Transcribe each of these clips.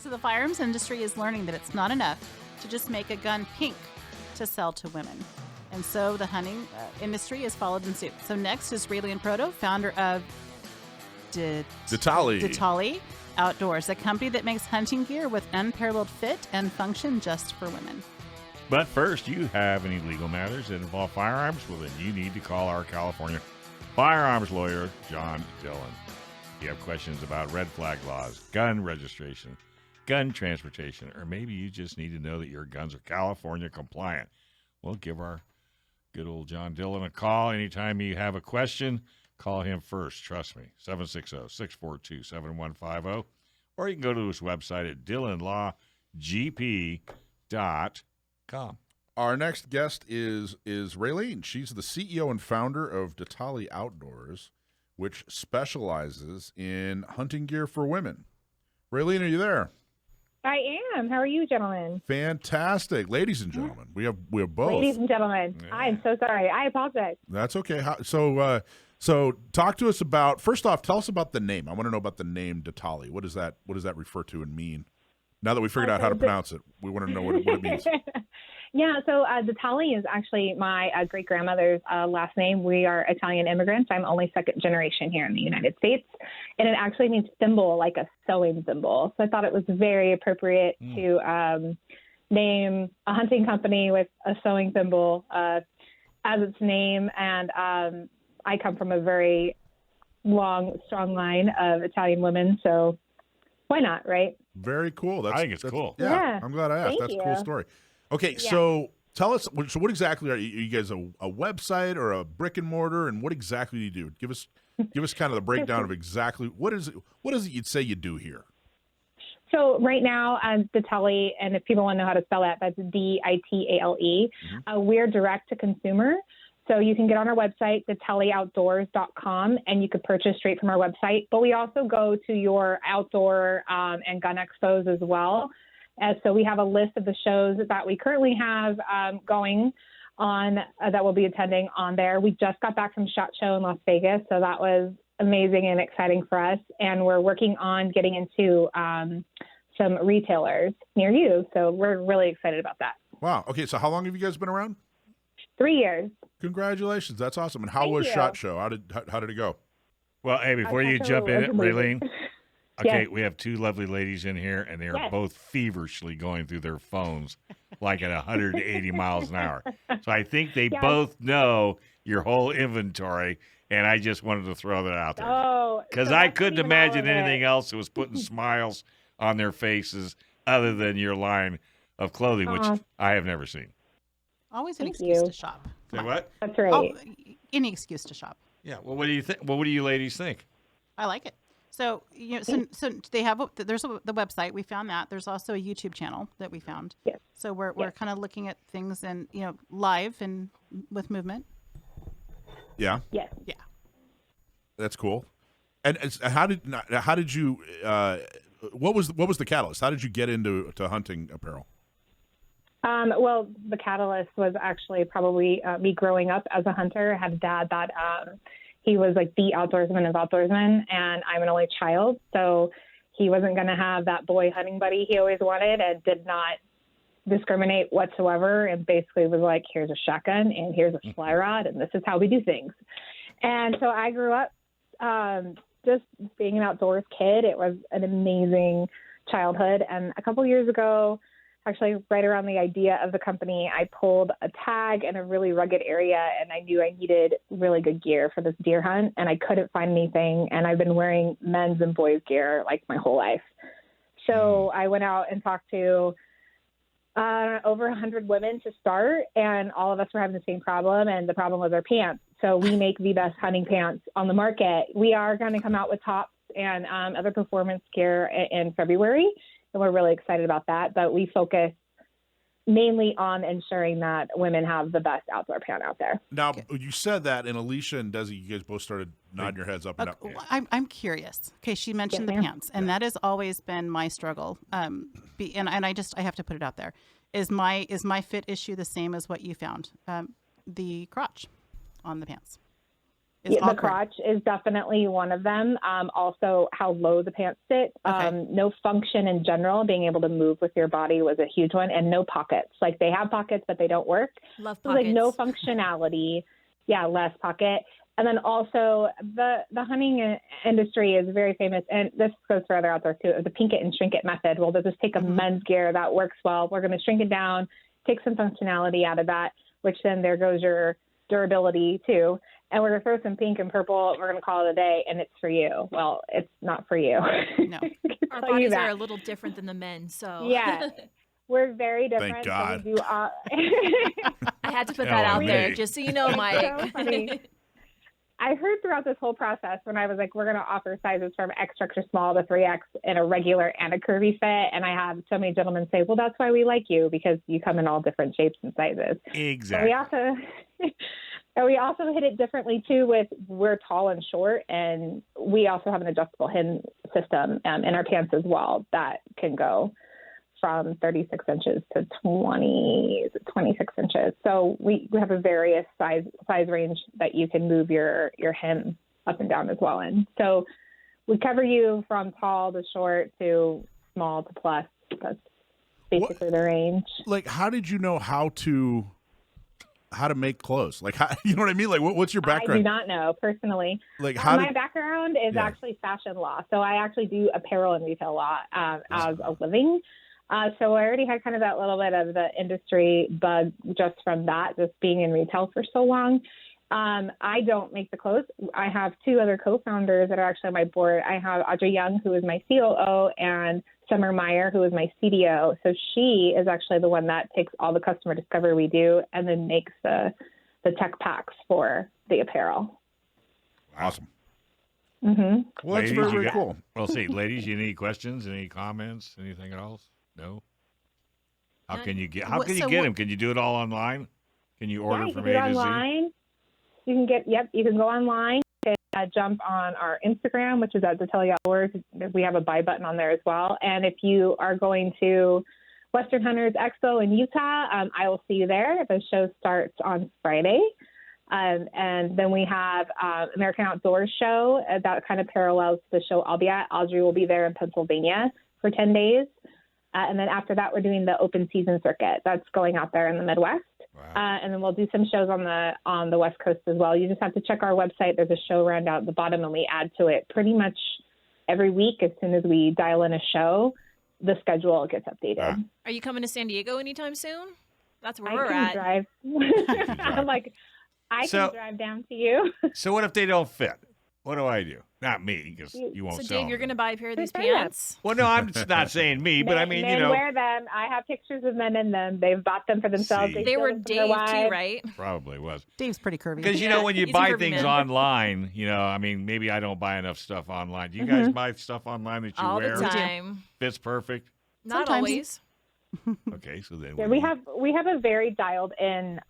So the firearms industry is learning that it's not enough to just make a gun pink to sell to women. And so the hunting industry has followed in suit. So next is Raylene Proto, founder of Ditale Outdoors, a company that makes hunting gear with unparalleled fit and function just for women. But first, you have any legal matters that involve firearms? Well, then you need to call our California firearms lawyer, John Dillon. If you have questions about red flag laws, gun registration, gun transportation, or maybe you just need to know that your guns are California compliant, well, give our good old John Dillon a call. Anytime you have a question, call him first. Trust me, 760-642-7150. Or you can go to his website at dillonlawgp.com. Our next guest is Raylene. She's the CEO and founder of Ditale Outdoors, which specializes in hunting gear for women. Raylene, are you there? I am. How are you, gentlemen? Fantastic. Ladies and gentlemen, we have both. Ladies and gentlemen, Yeah. I'm so sorry. I apologize. That's okay. So talk to us about, first off, tell us about the name. I want to know about the name Ditale. What does that refer to and mean? Now that we figured out how to pronounce it, we want to know what it means. Yeah, so Ditale is actually my great-grandmother's last name. We are Italian immigrants. I'm only second generation here in the United States. And it actually means thimble, like a sewing thimble. So I thought it was very appropriate to name a hunting company with a sewing thimble as its name. And I come from a very long, strong line of Italian women. So why not, right? Very cool. I think it's cool. Yeah, I'm glad I asked. Thank That's a you. cool story. Okay, Yeah. so tell us, so what exactly are you guys, a website or a brick and mortar, and what exactly do you do? Give us kind of the breakdown of exactly what is it you'd say you do here? So right now, Ditale, and if people want to know how to spell that, that's Ditale. We're direct to consumer. So you can get on our website, ditaleoutdoors.com, and you could purchase straight from our website. But we also go to your outdoor and gun expos as well. So we have a list of the shows that we currently have going on that we'll be attending on there. We just got back from SHOT Show in Las Vegas, so that was amazing and exciting for us. And we're working on getting into some retailers near you. So we're really excited about that. Wow. Okay, so how long have you guys been around? 3 years. Congratulations. That's awesome. And how Thank was you. SHOT Show? How did it go? Well, hey, before you SHOT jump Show in was it, amazing. Raylene, okay, Yes. we have two lovely ladies in here, and they are Yes. both feverishly going through their phones like at 180 miles an hour. So I think they Yes. both know your whole inventory, and I just wanted to throw that out there. Oh, Because so I that's couldn't even all imagine of it. anything else that was putting smiles on their faces other than your line of clothing, which Aw. I have never seen. Always an Thank excuse you. to shop. Say what? That's right. Oh, any excuse to shop. Yeah. Well, what do you think? Well, what do you ladies think? I like it. So so they have the website. We found that. There's also a YouTube channel that we found. Yes. So we're Yes. kind of looking at things and live and with movement. Yeah, Yes. Yeah. that's cool. And how did you? What was the catalyst? How did you get into hunting apparel? Well, the catalyst was actually probably me growing up as a hunter. I had a dad that he was like the outdoorsman of outdoorsmen, and I'm an only child, so he wasn't going to have that boy hunting buddy he always wanted, and did not discriminate whatsoever, and basically was like, here's a shotgun and here's a fly rod, and this is how we do things. And so I grew up just being an outdoors kid. It was an amazing childhood. And a couple years ago, actually right around the idea of the company, I pulled a tag in a really rugged area, and I knew I needed really good gear for this deer hunt, and I couldn't find anything. And I've been wearing men's and boys gear like my whole life. So I went out and talked to over 100 women to start, and all of us were having the same problem, and the problem was our pants. So we make the best hunting pants on the market. We are going to come out with tops and other performance gear in February, and we're really excited about that. But we focus mainly on ensuring that women have the best outdoor pant out there. Now, you said that, and Alicia and Desi, you guys both started nodding your heads up and Okay, down. I'm curious. Okay, she mentioned Yes, the ma'am. pants, and that has always been my struggle. And I have to put it out there. Is my fit issue the same as what you found? The crotch on the pants. Is The awkward. crotch is definitely one of them. Also, how low the pants sit. Okay. No function in general, being able to move with your body was a huge one, and no pockets. Like they have pockets, but they don't work. Love So, pockets. like no functionality. Yeah, less pocket. And then also the hunting industry is very famous, and this goes for other outdoors too. The pink it and shrink it method. Well, they'll just take a men's gear that works well. We're going to shrink it down, take some functionality out of that, which then there goes your durability too. And we're going to throw some pink and purple. We're going to call it a day, and it's for you. Well, it's not for you. No. Our tell you bodies that. are a little different than the men, so Yeah, we're very different. Thank God. So we do, I had to put Oh, that out me. there just so you know, Mike. so funny. I heard throughout this whole process when I was like, we're going to offer sizes from extra small to 3X in a regular and a curvy fit. And I had so many gentlemen say, well, that's why we like you, because you come in all different shapes and sizes. Exactly. We also hit it differently too with we're tall and short, and we also have an adjustable hem system in our pants as well that can go from 36 inches to 26 inches. So we have a various size range that you can move your hem up and down as well in. So we cover you from tall to short to small to plus. That's basically the range. Like, how did you know how to make clothes? Like, how, you know what I mean? Like, what's your I do background? not know personally. Like, how My did, background is Yeah. actually fashion law. So I actually do apparel and retail law as a living. So I already had kind of that little bit of the industry bug just from that, just being in retail for so long. I don't make the clothes. I have two other co-founders that are actually on my board. I have Audrey Young, who is my COO, and Summer Meyer, who is my CDO. So she is actually the one that takes all the customer discovery we do and then makes the tech packs for the apparel. awesome. Mm-hmm. Well, that's Ladies, very, you very got- cool. Well, see, ladies, you any questions, any comments, anything else? No. How can you get? How What- can you so get what- them? Can you do it all online? Can you order Yeah, you from can do A it to Z? online. You can go online. You can jump on our Instagram, which is at Ditale Outdoor. We have a buy button on there as well. And if you are going to Western Hunters Expo in Utah, I will see you there. The show starts on Friday. And then we have American Outdoors Show that kind of parallels the show I'll be at. Audrey will be there in Pennsylvania for 10 days. And then after that, we're doing the open season circuit. That's going out there in the Midwest. Wow. And then we'll do some shows on the West Coast as well. You just have to check our website. There's a show rundown at the bottom, and we add to it pretty much every week. As soon as we dial in a show, the schedule gets updated. Are you coming to San Diego anytime soon? That's where I we're can at. drive. I'm like, I So- can drive down to you. So what if they don't fit? What do I do? Not me, because you won't So, sell Dave, you're them. going to buy a pair of these Fair enough. pants? Well, no, I'm not saying me, but I mean, men you know, wear them. I have pictures of men in them. They've bought them for themselves. See. They steal were them from their Dave, too, wives. right? probably was. Dave's pretty curvy. Because, you Yeah, know, when you he's a buy curvy things man. online, you know, I mean, maybe I don't buy enough stuff online. Do you guys buy stuff online that you All wear? the time. Fits perfect? Not Sometimes. always. Okay, so then Yeah, we have a very dialed in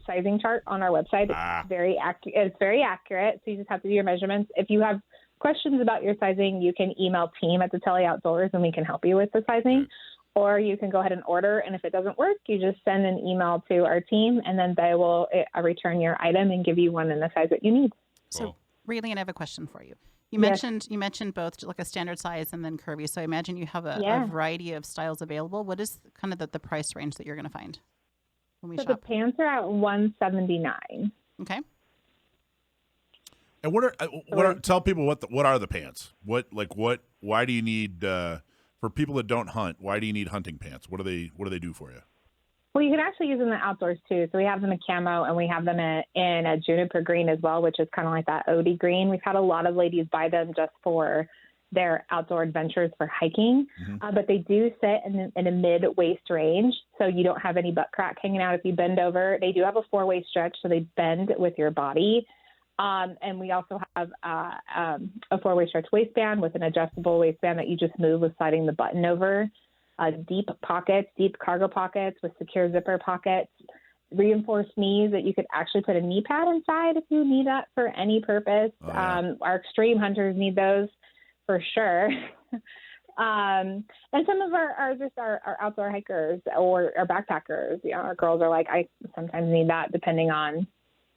sizing chart on our website. It's Ah. very accurate. It's very accurate. So you just have to do your measurements. If you have questions about your sizing, you can email team at Ditale Outdoors and we can help you with the sizing. Okay. Or you can go ahead and order. And if it doesn't work, you just send an email to our team and then they will return your item and give you one in the size that you need. So, Cool. Raylene, I have a question for you. You Yes. mentioned both like a standard size and then curvy. So I imagine you have a Yeah. variety of styles available. What is kind of the price range that you're going to find when we So the shop? pants are at $179. Okay. And tell people what are the pants? Why do you need for people that don't hunt? Why do you need hunting pants? What do they do for you? Well, you can actually use them in the outdoors too. So we have them in camo and we have them in a juniper green as well, which is kind of like that OD green. We've had a lot of ladies buy them just for their outdoor adventures for hiking, but they do sit in a mid-waist range, so you don't have any butt crack hanging out if you bend over. They do have a four-way stretch, so they bend with your body. And we also have a four-way stretch waistband with an adjustable waistband that you just move with sliding the button over. Deep pockets, deep cargo pockets with secure zipper pockets, reinforced knees that you could actually put a knee pad inside if you need that for any purpose. Oh, yeah. Our extreme hunters need those for sure. And some of our outdoor hikers or our backpackers, our girls are like, I sometimes need that depending on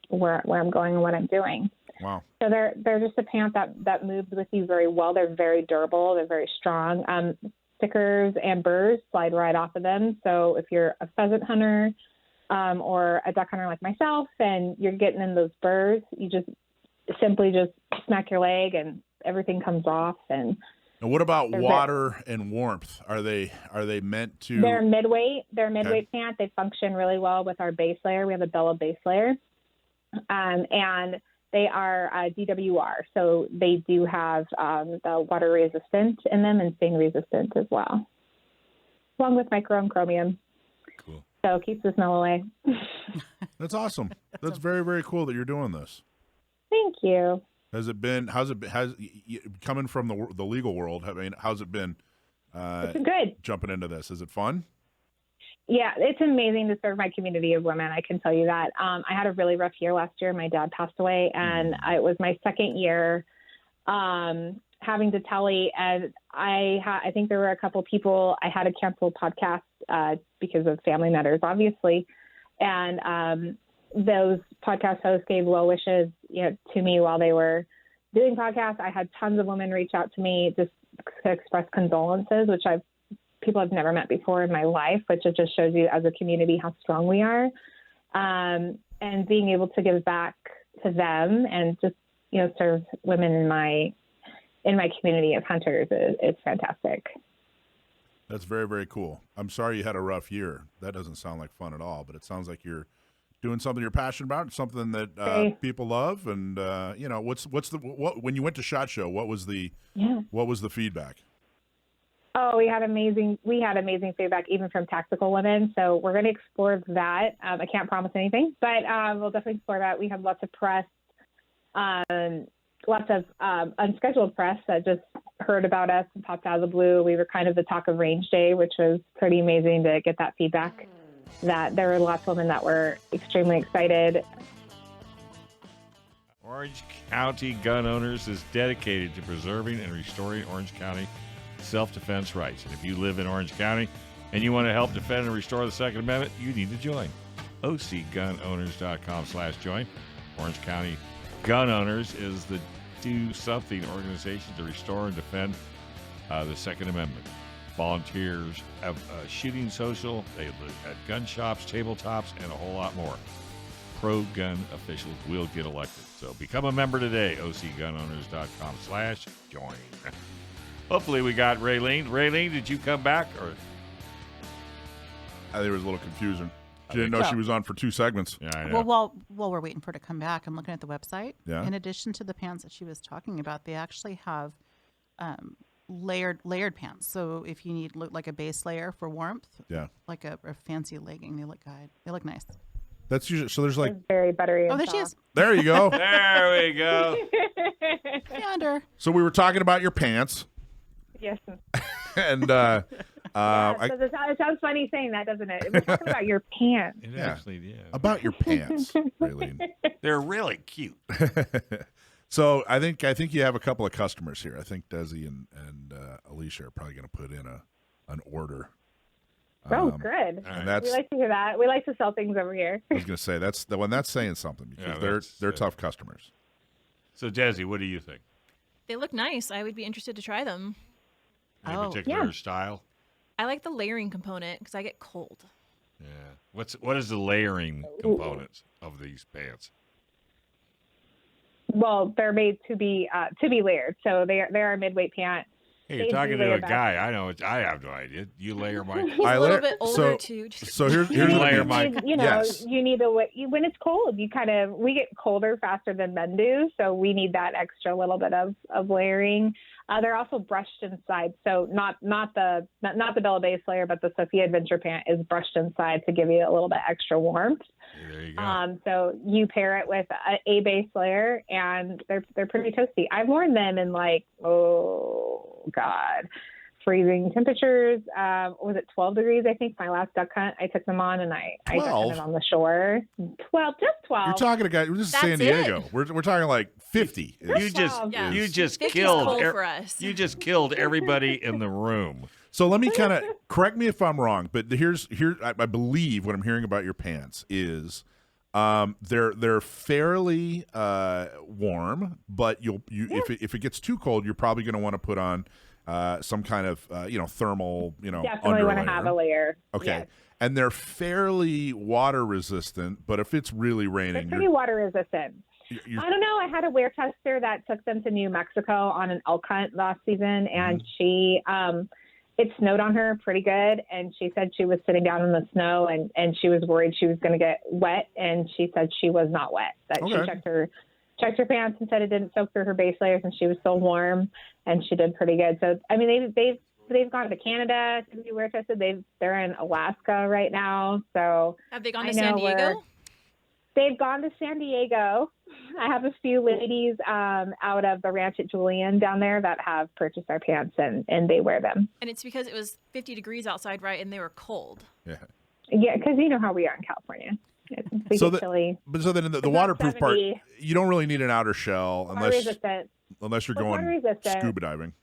where I'm going and what I'm doing. Wow. So they're just a pant that moves with you very well. They're very durable. They're very strong. Stickers and burrs slide right off of them. So if you're a pheasant hunter or a duck hunter like myself, and you're getting in those burrs, you just simply just smack your leg and everything comes off. And what about water and warmth? Are they meant to? They're midweight. They're a midweight pant. They function really well with our base layer. We have a Bella base layer, and they are DWR, so they do have the water resistant in them and stain resistant as well, along with micro and chromium. Cool. So it keeps the smell away. That's awesome. That's very, very cool that you're doing this. Thank you. Has coming from the legal world? I mean, how's it been? It's good. Jumping into this, is it fun? Yeah, it's amazing to serve my community of women. I can tell you that. I had a really rough year last year. My dad passed away, and it was my second year having to tally. And I think there were a couple people. I had to cancel podcasts because of family matters, obviously. And those podcast hosts gave well wishes, to me while they were doing podcasts. I had tons of women reach out to me just to express condolences, which people I've never met before in my life, which it just shows you as a community how strong we are. And being able to give back to them and just, serve women in my community of hunters is fantastic. That's very, very cool. I'm sorry you had a rough year. That doesn't sound like fun at all, but it sounds like you're doing something you're passionate about, something that people love. And, when you went to SHOT Show, what was the feedback? Oh, we had amazing feedback, even from tactical women. So we're going to explore that. I can't promise anything, but we'll definitely explore that. We had lots of press, lots of unscheduled press that just heard about us and popped out of the blue. We were kind of the talk of range day, which was pretty amazing to get that feedback, that there were lots of women that were extremely excited. Orange County Gun Owners is dedicated to preserving and restoring Orange County self-defense rights. And if you live in Orange County and you want to help defend and restore the Second Amendment, you need to join. OCGunOwners.com/join. Orange County Gun Owners is the do something organization to restore and defend the Second Amendment. Volunteers have a shooting social. They live at gun shops, tabletops, and a whole lot more. Pro-gun officials will get elected. So become a member today. OCGunOwners.com/join. Hopefully we got Raylene. Raylene, did you come back? Or I think it was a little confusing. She didn't know she was on for 2 segments. Yeah, I know. Well, while we're waiting for her to come back, I'm looking at the website. Yeah. In addition to the pants that she was talking about, they actually have layered pants. So if you need like a base layer for warmth, like a fancy legging, they look good. They look nice. That's usually so. There's like It's very buttery. Oh, and there she soft. is. there you go. There we go. Yonder. So we were talking about your pants, Yes. and So it sounds funny saying that, doesn't it? We're talking about your pants. It Yeah. actually did. about your pants, Raylene. They're really cute. So I think you have a couple of customers here. I think Desi and Alicia are probably going to put in an order. Oh, good. And We like to hear that. We like to sell things over here. I was going to say that's saying something because they're tough customers. So, Desi, what do you think? They look nice. I would be interested to try them. Any Oh, particular yeah. style? I like the layering component because I get cold. Yeah. What is the layering components of these pants? Well, they're made to be layered, so they are a midweight pant. Hey, you're They talking do to layer a back. guy. I know. I have no idea. You layer my. He's a little bit older too. Just So here's You what layer it my- means. You Yes. need when it's cold, we get colder faster than men do, so we need that extra little bit of layering. They're also brushed inside, so not the Bella base layer, but the Sophia Adventure pant is brushed inside to give you a little bit extra warmth. There you go. So you pair it with a base layer, and they're pretty toasty. I've worn them in freezing temperatures. Was it 12 degrees? I think my last duck hunt, I took them on and I duck 12? hunted on the shore. 12, just 12. You're talking to guys. This is That's San Diego. it. We're talking like 50. You just Yeah. you just 50's killed cold for us. you just killed everybody in the room. So let me kind of correct me if I'm wrong, but here I believe what I'm hearing about your pants is They're fairly warm, but if it gets too cold, you're probably going to want to put on some kind of thermal Definitely want to have a layer. Okay. Yes. And they're fairly water resistant, but if it's really raining, They're pretty water resistant. I don't know. I had a wear tester that took them to New Mexico on an elk hunt last season, and she it snowed on her pretty good, and she said she was sitting down in the snow, and she was worried she was going to get wet, and she said she was not wet. That Okay. She checked her pants and said it didn't soak through her base layers, and she was still warm, and she did pretty good. So I mean, they've gone to Canada to be wear tested. They're in Alaska right now. So have they gone to San Diego? They've gone to San Diego. I have a few ladies out of the ranch at Julian down there that have purchased our pants, and they wear them. And it's because it was 50 degrees outside, right? And they were cold. Yeah. Yeah, because you know how we are in California. We get chilly. But so then the waterproof part, you don't really need an outer shell unless you're going scuba diving.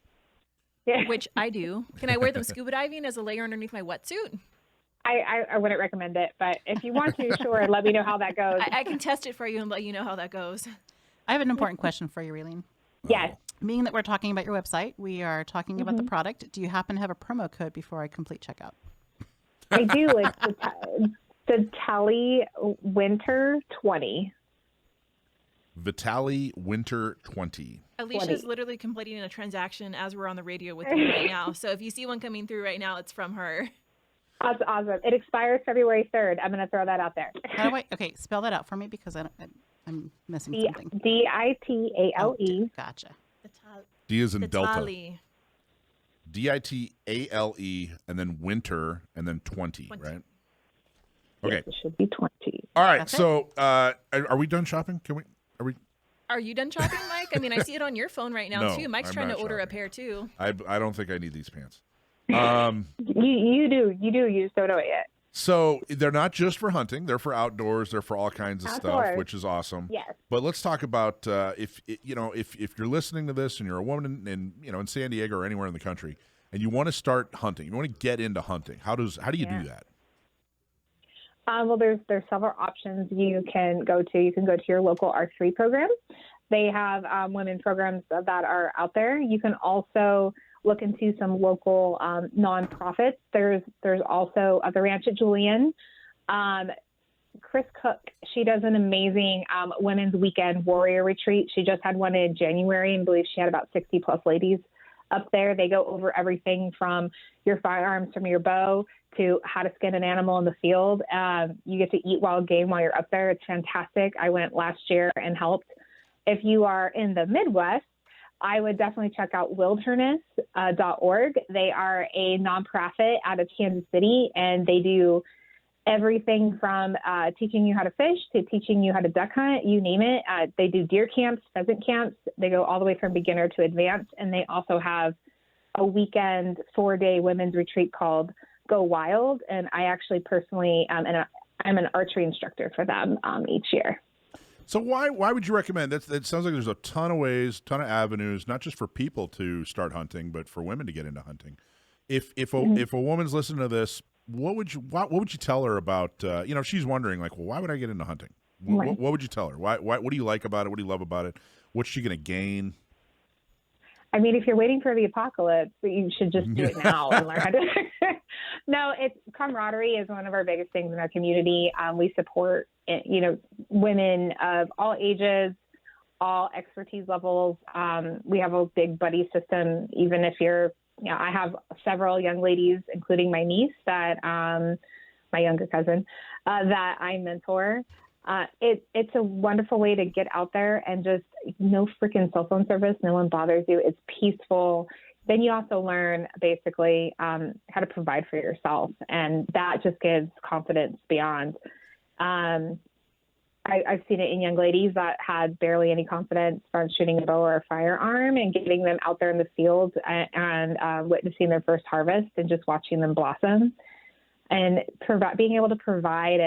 Yeah. Which I do. Can I wear them scuba diving as a layer underneath my wetsuit? I wouldn't recommend it, but if you want to, sure, let me know how that goes. I can test it for you and let you know how that goes. I have an important question for you, Raylene. Yes. Being that we're talking about your website, we are talking about the product. Do you happen to have a promo code before I complete checkout? I do. It's Ditale Winter 20. Ditale Winter 20. Alicia's literally completing a transaction as we're on the radio with you right now. So if you see one coming through right now, it's from her. That's awesome. It expires February 3rd. I'm going to throw that out there. How do okay, spell that out for me because I'm missing something. Ditale. Oh, gotcha. D is in Delta. Ditale. Ditale and then winter and then 20, right? Okay. Yes, it should be 20. All right. That's so are we done shopping? Are you done shopping, Mike? I mean, I see it on your phone right now, No, too. Mike's I'm trying to not order a shopping. pair, too. I don't think I need these pants. You do. You just don't know it yet. So they're not just for hunting; they're for outdoors. They're for all kinds of stuff, Outdoors. which is awesome. Yes. But let's talk about if you're listening to this and you're a woman in San Diego or anywhere in the country, and you want to start hunting, you want to get into hunting. How do you do that? Well, there's several options you can go to. You can go to your local R3 program. They have women programs that are out there. You can also look into some local nonprofits. There's also the Ranch at Julian. Chris Cook, she does an amazing women's weekend warrior retreat. She just had one in January and I believe she had about 60 plus ladies up there. They go over everything from your firearms, from your bow to how to skin an animal in the field. You get to eat wild game while you're up there. It's fantastic. I went last year and helped. If you are in the Midwest, I would definitely check out wilderness.org. They are a nonprofit out of Kansas City, and they do everything from teaching you how to fish to teaching you how to duck hunt, you name it. They do deer camps, pheasant camps. They go all the way from beginner to advanced, and they also have a weekend 4-day women's retreat called Go Wild, and I actually personally I'm an archery instructor for them each year. So why would you recommend that? It sounds like there's a ton of ways, ton of avenues, not just for people to start hunting, but for women to get into hunting. If a woman's listening to this, what would you tell her about? She's wondering like, well, why would I get into hunting? What would you tell her? Why? What do you like about it? What do you love about it? What's she going to gain? I mean, if you're waiting for the apocalypse, you should just do it now and learn how to. No, it's camaraderie is one of our biggest things in our community. We support, women of all ages, all expertise levels. We have a big buddy system. Even if I have several young ladies, including my niece that, my younger cousin, that I mentor. It's a wonderful way to get out there and just no freaking cell phone service. No one bothers you. It's peaceful. Then you also learn basically how to provide for yourself. And that just gives confidence beyond. I've seen it in young ladies that had barely any confidence from shooting a bow or a firearm and getting them out there in the field and witnessing their first harvest and just watching them blossom. And being able to provide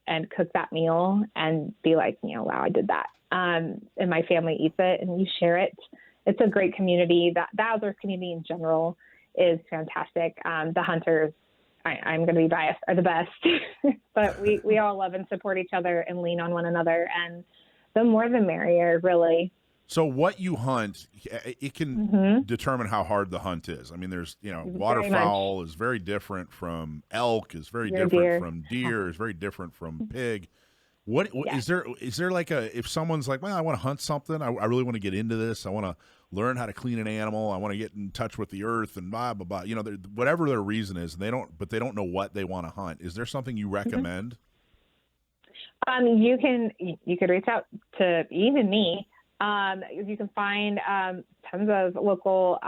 and cook that meal and be like, wow, I did that. And my family eats it and you share it. It's a great community. The outdoors community in general is fantastic. The hunters I'm going to be biased, are the best. But we all love and support each other and lean on one another. And the more the merrier, really. So what you hunt, it can determine how hard the hunt is. I mean, there's, waterfowl is very different from elk, is very different from deer, is very different from pig. What is there like if someone's like, well, I want to hunt something, I really want to get into this, I want to learn how to clean an animal, I want to get in touch with the earth and blah blah blah, whatever their reason is, they don't know what they want to hunt. Is there something you recommend? You could reach out to even me. You can find tons of local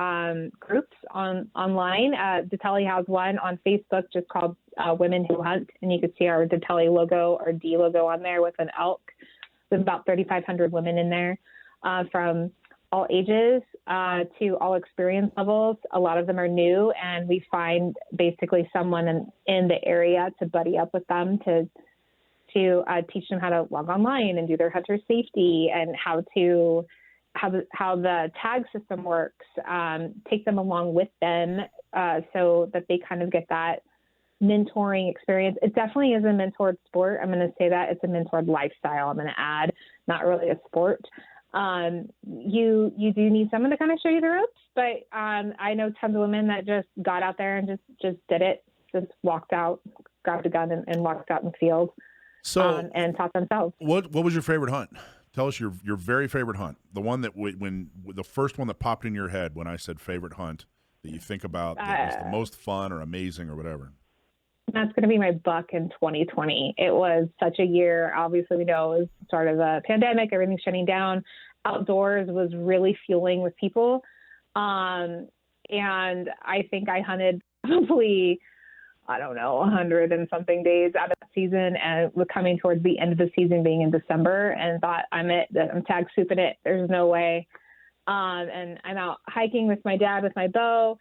groups online. Ditale has one on Facebook just called Women Who Hunt, and you can see our Ditale logo, our D logo on there with an elk. There's about 3,500 women in there from all ages to all experience levels. A lot of them are new, and we find basically someone in the area to buddy up with them to teach them how to log online and do their hunter safety and how the tag system works, take them along with them so that they kind of get that mentoring experience. It definitely is a mentored sport. I'm going to say that it's a mentored lifestyle. I'm going to add, not really a sport. You do need someone to kind of show you the ropes, but I know tons of women that just got out there and just did it, just walked out, grabbed a gun and walked out in the field. So, and taught themselves. What was your favorite hunt? Tell us your very favorite hunt. The one that when the first one that popped in your head when I said favorite hunt that you think about that was the most fun or amazing or whatever. That's going to be my buck in 2020. It was such a year. Obviously, we know it was the start of the pandemic. Everything's shutting down. Outdoors was really fueling with people. And I think I hunted probably, 100 and something days out of the season, and we're coming towards the end of the season being in December, and thought I'm tag souping it. There's no way. And I'm out hiking with my dad with my bow,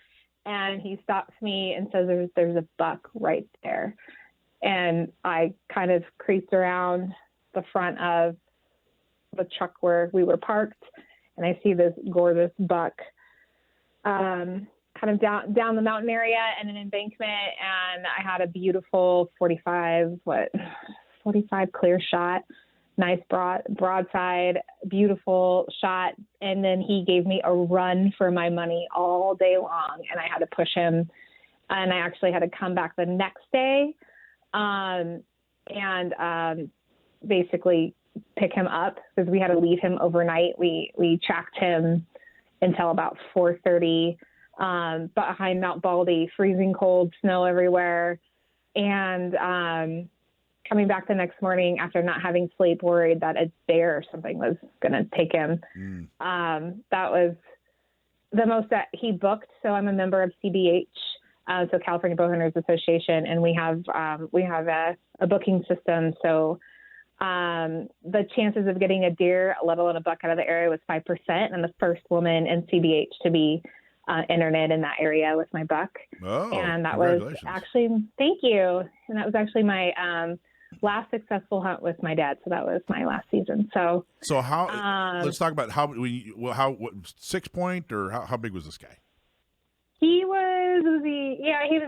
and he stops me and says, there's a buck right there. And I kind of creeped around the front of the truck where we were parked, and I see this gorgeous buck, kind of down the mountain area and an embankment, and I had a beautiful 45 clear shot, nice broadside, beautiful shot, and then he gave me a run for my money all day long, and I had to push him, and I actually had to come back the next day and basically pick him up because we had to leave him overnight. We tracked him until about 4:30 behind Mount Baldy, freezing cold, snow everywhere. And coming back the next morning after not having sleep, worried that a bear or something was going to take him. That was the most that he booked. So I'm a member of CBH, so California Bowhunters Association, and we have a booking system. So the chances of getting a deer, let alone a buck out of the area, was 5%. And the first woman in CBH to be internet in that area with my buck. Oh, and that was actually, thank you. And that was actually my last successful hunt with my dad. So that was my last season. So how, let's talk about how 6 point or how big was this guy? He was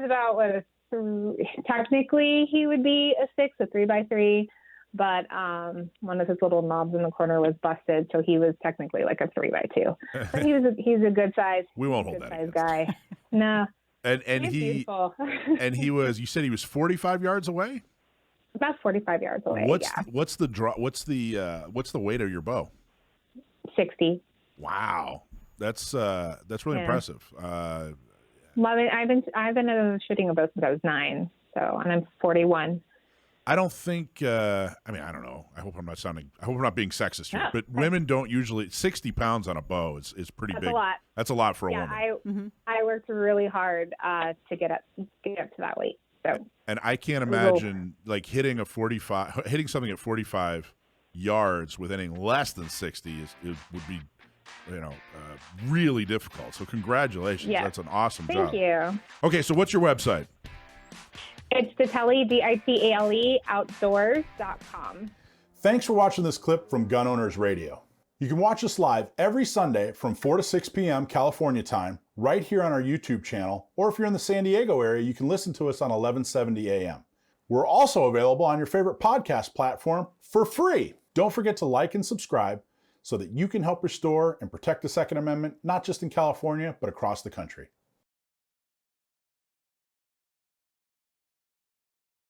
about technically he would be a 6, a 3x3. But one of his little knobs in the corner was busted, so he was technically like a 3x2. But he's a good size. We won't hold that size guy. No. And he's beautiful. And he was. You said he was 45 yards away. About 45 yards away. What's the weight of your bow? 60. Wow, that's really impressive. Well, I've been shooting a bow since I was 9. So, and I'm 41. I don't think. I don't know. I hope I'm not being sexist here. But women don't usually. 60 pounds on a bow is pretty big. That's a lot. That's a lot for a woman. I worked really hard to get up to that weight. So. And I can't imagine like hitting something at 45 yards with anything less than 60 would be, really difficult. So congratulations. Yes. That's an awesome job. Thank you. Okay, so what's your website? It's Ditale, Ditale Outdoors.com. Thanks for watching this clip from Gun Owners Radio. You can watch us live every Sunday from 4 to 6 p.m. California time right here on our YouTube channel, or if you're in the San Diego area, you can listen to us on 1170 AM. We're also available on your favorite podcast platform for free. Don't forget to like and subscribe so that you can help restore and protect the Second Amendment, not just in California, but across the country.